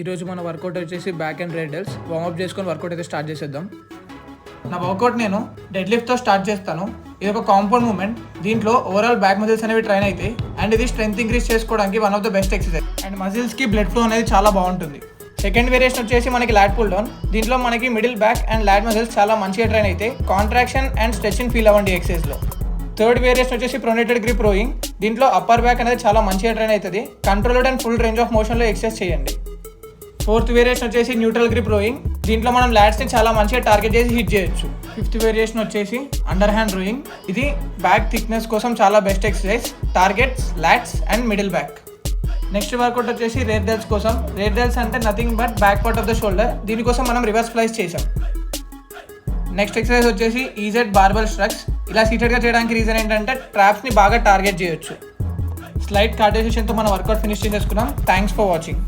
ఈరోజు మన వర్కౌట్ వచ్చేసి back and rear delts. Warmup చేసుకొని వర్కౌట్ అయితే స్టార్ట్ చేసేద్దాం. నా వర్కౌట్ నేను డెడ్ లిఫ్ట్తో స్టార్ట్ చేస్తాను. ఇది ఒక కాంపౌండ్ మూవ్మెంట్. దీంట్లో ఓవరాల్ బ్యాక్ మజిల్స్ అనేవి ట్రైన్ అవుతాయి అండ్ ఇది స్ట్రెంత్ ఇంక్రీజ్ చేసుకోవడానికి one of the best exercise and మజిల్స్కి బ్లడ్ ఫ్లో అనేది చాలా బాగుంటుంది. సెకండ్ వేరియేషన్ వచ్చేసి మనకి లాట్ పుల్ డౌన్. దీంట్లో మనకి middle back and lat muscles చాలా మంచిగా ట్రైన్ అయితే కాంట్రాక్షన్ అండ్ స్ట్రెచింగ్ ఫీల్ అవ్వండి ఎక్సర్సైజ్లో. థర్డ్ వేరియేషన్ వచ్చేసి ప్రొనేటెడ్ గ్రిప్ రోయింగ్. దీంట్లో అప్పర్ బ్యాక్ అనేది చాలా మంచిగా ట్రైన్ అవుతుంది. Controlled and full range of మోషన్లో ఎక్సర్సైజ్ చేయండి. ఫోర్త్ వేరియేషన్ వచ్చేసి న్యూట్రల్ గ్రిప్ రోయింగ్. దీంట్లో మనం లాట్స్ని చాలా మంచిగా టార్గెట్ చేసి హిట్ చేయొచ్చు. ఫిఫ్త్ వేరియేషన్ వచ్చేసి అండర్ హ్యాండ్ రోయింగ్. ఇది బ్యాక్ థిక్నెస్ కోసం చాలా best exercise. Targets lats and middle back. Next workout వచ్చేసి రేర్ డెల్స్ కోసం. రేర్ డెల్స్ అంటే nothing but back part of the shoulder. దీనికోసం మనం రివర్స్ ఫ్లైస్ చేసాం. నెక్స్ట్ ఎక్సర్సైజ్ వచ్చేసి ఈజెడ్ బార్బెల్ స్ట్రక్స్. ఇలా సీటెడ్గా చేయడానికి రీజన్ ఏంటంటే ట్రాప్స్ని బాగా టార్గెట్ చేయొచ్చు. స్లైట్ కార్డియో సెషన్తో మన వర్కౌట్ ఫినిష్ చేసేసుకున్నాం. Thanks for watching.